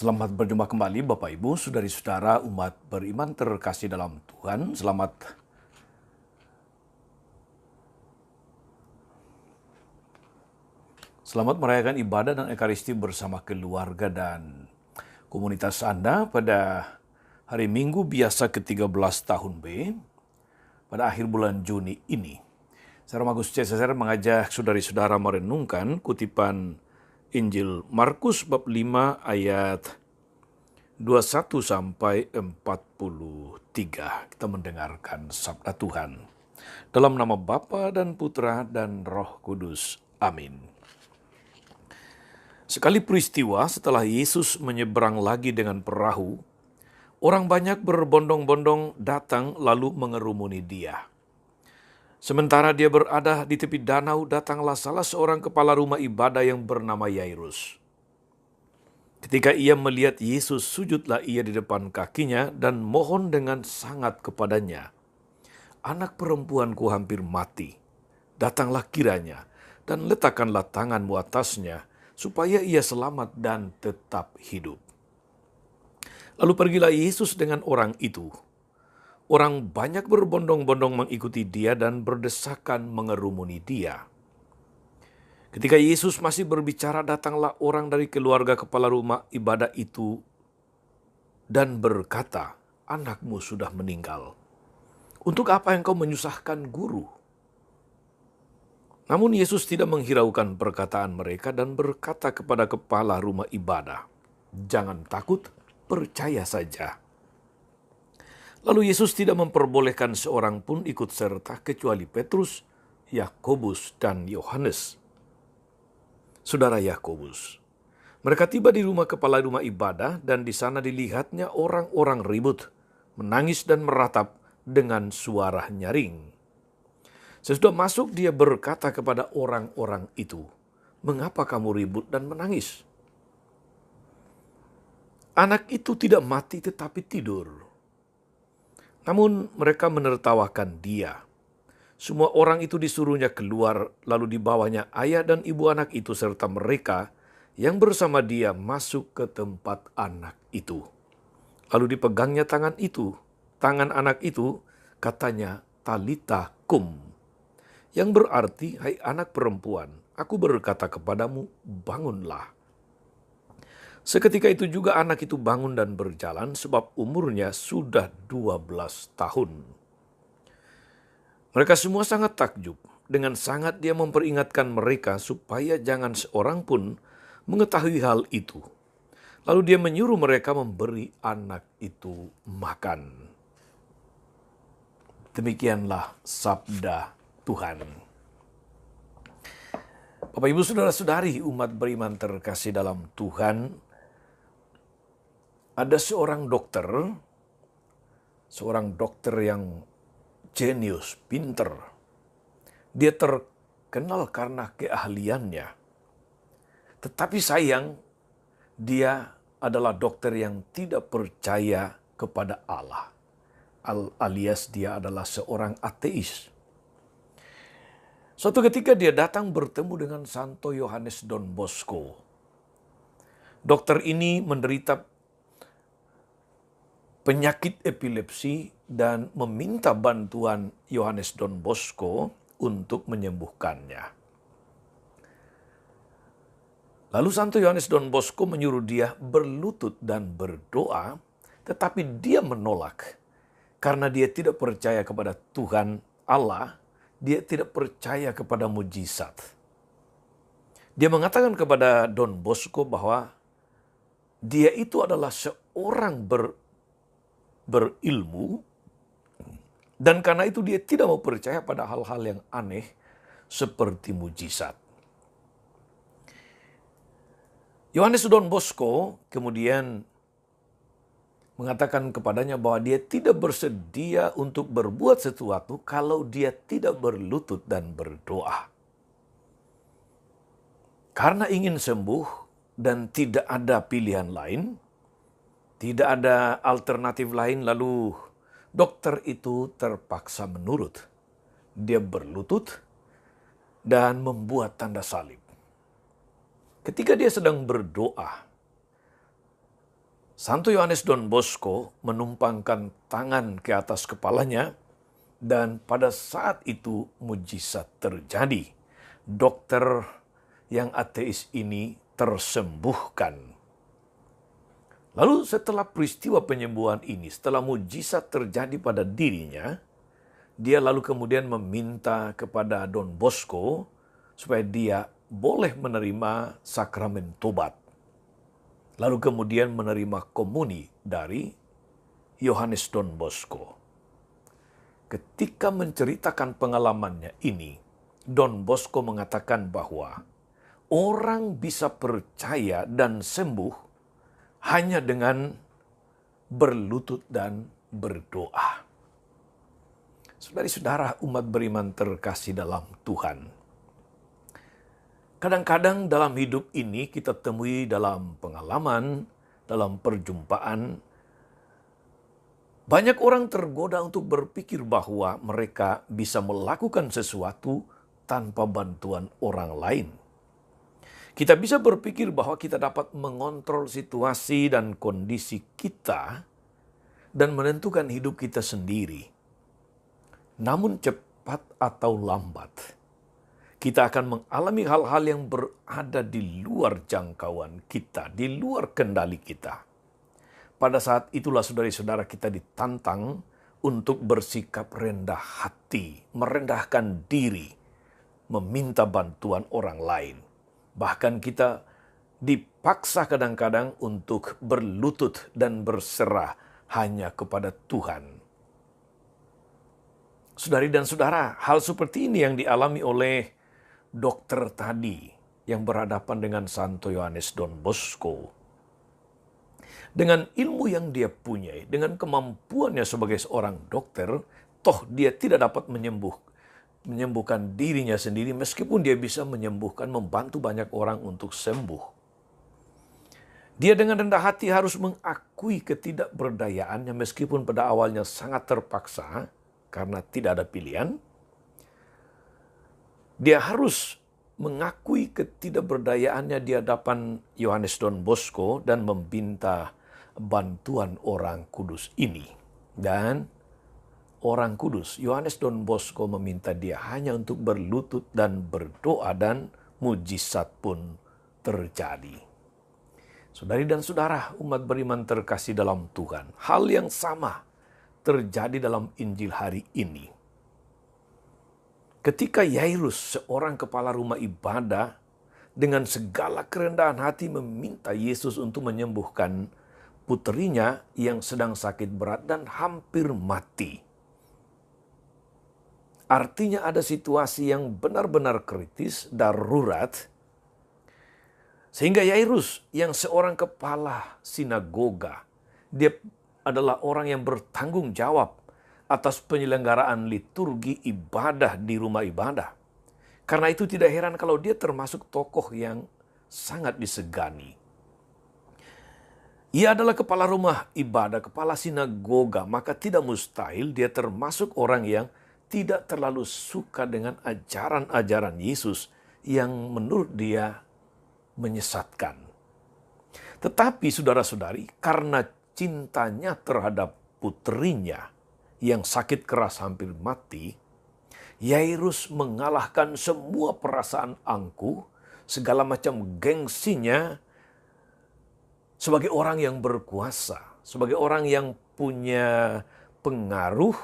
Selamat berjumpa kembali Bapak Ibu, saudari-saudara umat beriman terkasih dalam Tuhan. Selamat merayakan ibadah dan ekaristi bersama keluarga dan komunitas Anda pada hari Minggu biasa ke-13 tahun B pada akhir bulan Juni ini. Saya Romagus C. Cesar mengajak saudari-saudara merenungkan kutipan Injil Markus bab 5 ayat 21 sampai 43. Kita mendengarkan sabda Tuhan. Dalam nama Bapa dan Putra dan Roh Kudus. Amin. Sekali peristiwa setelah Yesus menyeberang lagi dengan perahu, orang banyak berbondong-bondong datang lalu mengerumuni dia. Sementara dia berada di tepi danau, datanglah salah seorang kepala rumah ibadah yang bernama Yairus. Ketika ia melihat Yesus, sujudlah ia di depan kakinya dan mohon dengan sangat kepadanya. Anak perempuanku hampir mati. Datanglah kiranya dan letakkanlah tanganmu atasnya, supaya ia selamat dan tetap hidup. Lalu pergilah Yesus dengan orang itu. Orang banyak berbondong-bondong mengikuti dia dan berdesakan mengerumuni dia. Ketika Yesus masih berbicara, datanglah orang dari keluarga kepala rumah ibadah itu dan berkata, "Anakmu sudah meninggal. Untuk apa engkau menyusahkan guru?" Namun Yesus tidak menghiraukan perkataan mereka dan berkata kepada kepala rumah ibadah, "Jangan takut, percaya saja." Lalu Yesus tidak memperbolehkan seorang pun ikut serta kecuali Petrus, Yakobus, dan Yohanes. Saudara Yakobus, mereka tiba di rumah kepala rumah ibadah dan di sana dilihatnya orang-orang ribut, menangis dan meratap dengan suara nyaring. Sesudah masuk dia berkata kepada orang-orang itu, "Mengapa kamu ribut dan menangis? Anak itu tidak mati tetapi tidur." Namun mereka menertawakan dia. Semua orang itu disuruhnya keluar, lalu dibawanya ayah dan ibu anak itu serta mereka yang bersama dia masuk ke tempat anak itu. Lalu dipegangnya tangan anak itu, katanya, "Talita kum," yang berarti, "Hai anak perempuan, aku berkata kepadamu, bangunlah." Seketika itu juga anak itu bangun dan berjalan, sebab umurnya sudah 12 tahun. Mereka semua sangat takjub. Dengan sangat dia memperingatkan mereka supaya jangan seorang pun mengetahui hal itu. Lalu dia menyuruh mereka memberi anak itu makan. Demikianlah sabda Tuhan. Bapak, Ibu, saudara-saudari umat beriman terkasih dalam Tuhan, ada seorang dokter yang jenius, pinter. Dia terkenal karena keahliannya. Tetapi sayang, dia adalah dokter yang tidak percaya kepada Allah. Alias dia adalah seorang ateis. Suatu ketika dia datang bertemu dengan Santo Yohanes Don Bosco. Dokter ini menderita penyakit epilepsi dan meminta bantuan Yohanes Don Bosco untuk menyembuhkannya. Lalu Santo Yohanes Don Bosco menyuruh dia berlutut dan berdoa, tetapi dia menolak karena dia tidak percaya kepada Tuhan Allah, dia tidak percaya kepada mujizat. Dia mengatakan kepada Don Bosco bahwa dia itu adalah seorang berilmu, dan karena itu dia tidak mau percaya pada hal-hal yang aneh seperti mujizat. Yohanes Don Bosco kemudian mengatakan kepadanya bahwa dia tidak bersedia untuk berbuat sesuatu kalau dia tidak berlutut dan berdoa. Karena ingin sembuh dan tidak ada pilihan lain, tidak ada alternatif lain, lalu dokter itu terpaksa menurut. Dia berlutut dan membuat tanda salib. Ketika dia sedang berdoa, Santo Yohanes Don Bosco menumpangkan tangan ke atas kepalanya dan pada saat itu mujizat terjadi. Dokter yang ateis ini tersembuhkan. Lalu setelah peristiwa penyembuhan ini, setelah mujizat terjadi pada dirinya, dia lalu kemudian meminta kepada Don Bosco supaya dia boleh menerima sakramen tobat. Lalu kemudian menerima komuni dari Yohanes Don Bosco. Ketika menceritakan pengalamannya ini, Don Bosco mengatakan bahwa orang bisa percaya dan sembuh hanya dengan berlutut dan berdoa. Saudara-saudara umat beriman terkasih dalam Tuhan. Kadang-kadang dalam hidup ini kita temui dalam pengalaman, dalam perjumpaan, banyak orang tergoda untuk berpikir bahwa mereka bisa melakukan sesuatu tanpa bantuan orang lain. Kita bisa berpikir bahwa kita dapat mengontrol situasi dan kondisi kita dan menentukan hidup kita sendiri. Namun cepat atau lambat, kita akan mengalami hal-hal yang berada di luar jangkauan kita, di luar kendali kita. Pada saat itulah saudara-saudara kita ditantang untuk bersikap rendah hati, merendahkan diri, meminta bantuan orang lain. Bahkan kita dipaksa kadang-kadang untuk berlutut dan berserah hanya kepada Tuhan. Saudari dan saudara, hal seperti ini yang dialami oleh dokter tadi yang berhadapan dengan Santo Yohanes Don Bosco. Dengan ilmu yang dia punyai, dengan kemampuannya sebagai seorang dokter, toh dia tidak dapat menyembuhkan dirinya sendiri meskipun dia bisa menyembuhkan, membantu banyak orang untuk sembuh. Dia dengan rendah hati harus mengakui ketidakberdayaannya meskipun pada awalnya sangat terpaksa karena tidak ada pilihan. Dia harus mengakui ketidakberdayaannya di hadapan Yohanes Don Bosco dan meminta bantuan orang kudus ini. Dan orang kudus, Yohanes Don Bosco meminta dia hanya untuk berlutut dan berdoa dan mujizat pun terjadi. Saudari dan saudara, umat beriman terkasih dalam Tuhan, hal yang sama terjadi dalam Injil hari ini. Ketika Yairus, seorang kepala rumah ibadah, dengan segala kerendahan hati meminta Yesus untuk menyembuhkan puterinya yang sedang sakit berat dan hampir mati. Artinya ada situasi yang benar-benar kritis, darurat, sehingga Yairus yang seorang kepala sinagoga, dia adalah orang yang bertanggung jawab atas penyelenggaraan liturgi ibadah di rumah ibadah. Karena itu tidak heran kalau dia termasuk tokoh yang sangat disegani. Ia adalah kepala rumah ibadah, kepala sinagoga, maka tidak mustahil dia termasuk orang yang tidak terlalu suka dengan ajaran-ajaran Yesus yang menurut dia menyesatkan. Tetapi saudara-saudari, karena cintanya terhadap puterinya yang sakit keras hampir mati, Yairus mengalahkan semua perasaan angkuh, segala macam gengsinya sebagai orang yang berkuasa, sebagai orang yang punya pengaruh,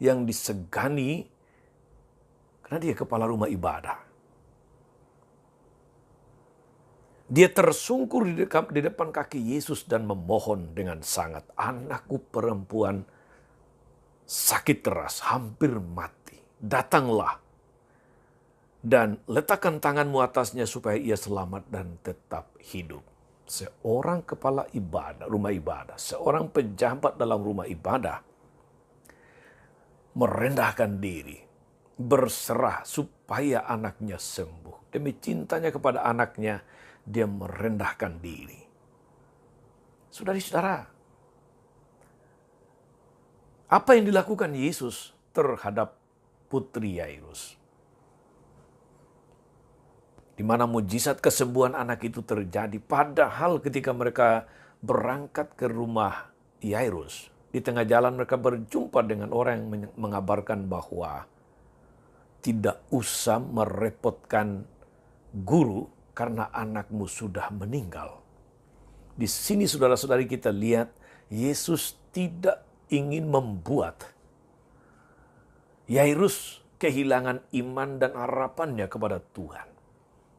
yang disegani, karena dia kepala rumah ibadah. Dia tersungkur di depan kaki Yesus dan memohon dengan sangat, "Anakku perempuan sakit keras, hampir mati. Datanglah dan letakkan tanganmu atasnya supaya ia selamat dan tetap hidup." Seorang kepala ibadah, rumah ibadah, seorang pejabat dalam rumah ibadah, merendahkan diri, berserah supaya anaknya sembuh. Demi cintanya kepada anaknya, dia merendahkan diri. Saudara-saudara, apa yang dilakukan Yesus terhadap putri Yairus? Di mana mujizat kesembuhan anak itu terjadi. Padahal ketika mereka berangkat ke rumah Yairus. Di tengah jalan mereka berjumpa dengan orang yang mengabarkan bahwa tidak usah merepotkan guru karena anakmu sudah meninggal. Di sini saudara-saudari kita lihat Yesus tidak ingin membuat Yairus kehilangan iman dan harapannya kepada Tuhan.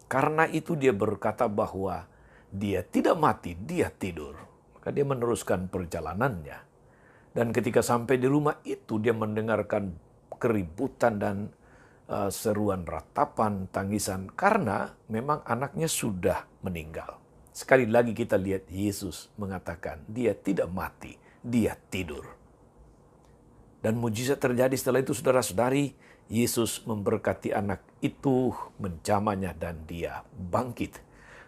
Karena itu dia berkata bahwa dia tidak mati, dia tidur. Maka dia meneruskan perjalanannya. Dan ketika sampai di rumah itu dia mendengarkan keributan dan seruan ratapan, tangisan. Karena memang anaknya sudah meninggal. Sekali lagi kita lihat Yesus mengatakan dia tidak mati, dia tidur. Dan mujizat terjadi setelah itu saudara-saudari, Yesus memberkati anak itu, menjamahnya dan dia bangkit.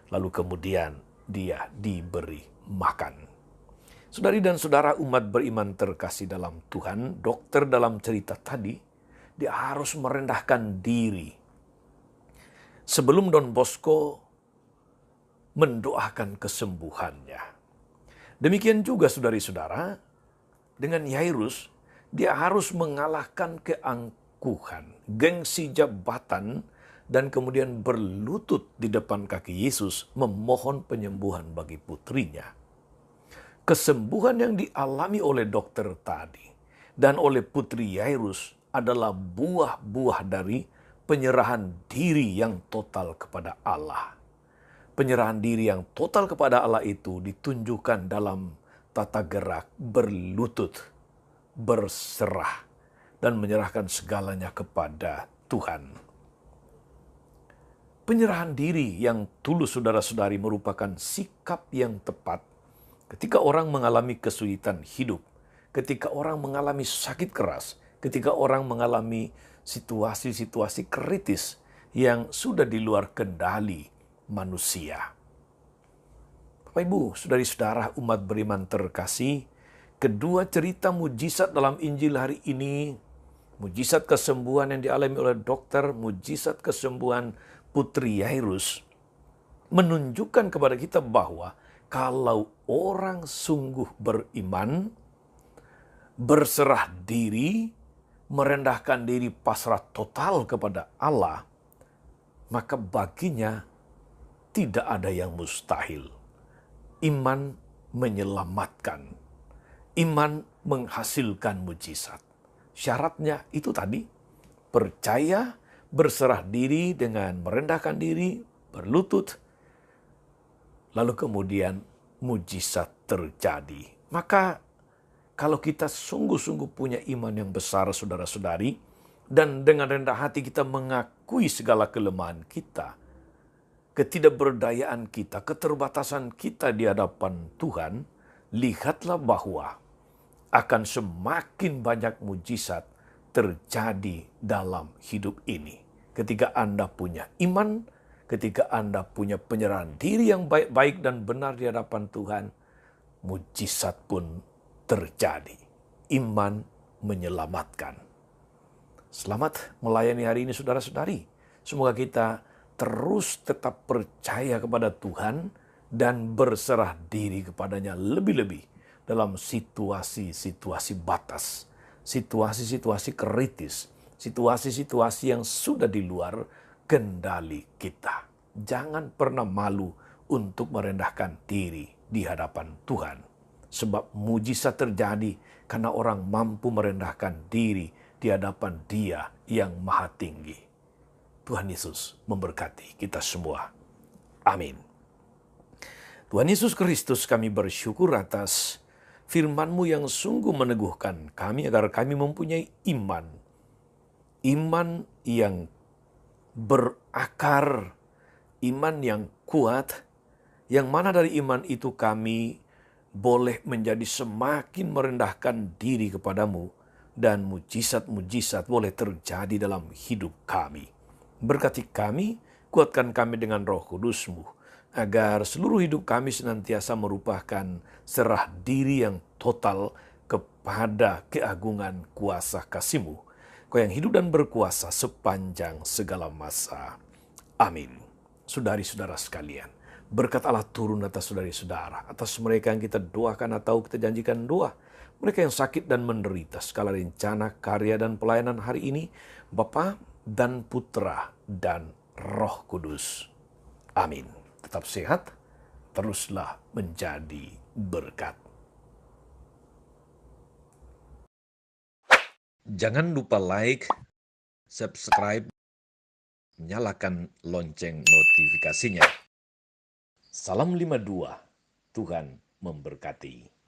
Lalu kemudian dia diberi makan. Saudari dan saudara umat beriman terkasih dalam Tuhan, dokter dalam cerita tadi, dia harus merendahkan diri. Sebelum Don Bosco mendoakan kesembuhannya. Demikian juga saudari-saudara, dengan Yairus, dia harus mengalahkan keangkuhan, gengsi jabatan, dan kemudian berlutut di depan kaki Yesus memohon penyembuhan bagi putrinya. Kesembuhan yang dialami oleh dokter tadi dan oleh putri Yairus adalah buah-buah dari penyerahan diri yang total kepada Allah. Penyerahan diri yang total kepada Allah itu ditunjukkan dalam tata gerak berlutut, berserah, dan menyerahkan segalanya kepada Tuhan. Penyerahan diri yang tulus saudara-saudari merupakan sikap yang tepat ketika orang mengalami kesulitan hidup, ketika orang mengalami sakit keras, ketika orang mengalami situasi-situasi kritis yang sudah di luar kendali manusia. Bapak Ibu, saudari-saudara umat beriman terkasih, kedua cerita mujizat dalam Injil hari ini, mujizat kesembuhan yang dialami oleh dokter, mujizat kesembuhan putri Yairus, menunjukkan kepada kita bahwa kalau orang sungguh beriman, berserah diri, merendahkan diri pasrah total kepada Allah, maka baginya tidak ada yang mustahil. Iman menyelamatkan. Iman menghasilkan mujizat. Syaratnya itu tadi, percaya, berserah diri dengan merendahkan diri, berlutut, lalu kemudian mujizat terjadi. Maka kalau kita sungguh-sungguh punya iman yang besar saudara-saudari, dan dengan rendah hati kita mengakui segala kelemahan kita, ketidakberdayaan kita, keterbatasan kita di hadapan Tuhan, lihatlah bahwa akan semakin banyak mujizat terjadi dalam hidup ini. Ketika Anda punya iman, ketika Anda punya penyerahan diri yang baik-baik dan benar di hadapan Tuhan, mujizat pun terjadi. Iman menyelamatkan. Selamat melayani hari ini saudara-saudari. Semoga kita terus tetap percaya kepada Tuhan dan berserah diri kepadanya lebih-lebih dalam situasi-situasi batas, situasi-situasi kritis, situasi-situasi yang sudah di luar kendali kita. Jangan pernah malu untuk merendahkan diri di hadapan Tuhan. Sebab mujizat terjadi karena orang mampu merendahkan diri di hadapan Dia yang Maha Tinggi. Tuhan Yesus memberkati kita semua. Amin. Tuhan Yesus Kristus, kami bersyukur atas firman-Mu yang sungguh meneguhkan kami agar kami mempunyai iman. Iman yang berakar, iman yang kuat, yang mana dari iman itu kami boleh menjadi semakin merendahkan diri kepadamu, dan mujizat-mujizat boleh terjadi dalam hidup kami. Berkati kami, kuatkan kami dengan Roh Kudus-Mu, agar seluruh hidup kami senantiasa merupakan serah diri yang total kepada keagungan kuasa kasih-Mu, Kau yang hidup dan berkuasa sepanjang segala masa. Amin. Saudari-saudara sekalian, Berkat Allah turun atas saudara-saudara, atas mereka yang kita doakan atau kita janjikan doa, mereka yang sakit dan menderita, segala rencana, karya, dan pelayanan hari ini, Bapa dan Putra dan Roh Kudus. Amin. Tetap sehat, teruslah menjadi berkat. Jangan lupa like, subscribe, nyalakan lonceng notifikasinya. Salam 52, Tuhan memberkati.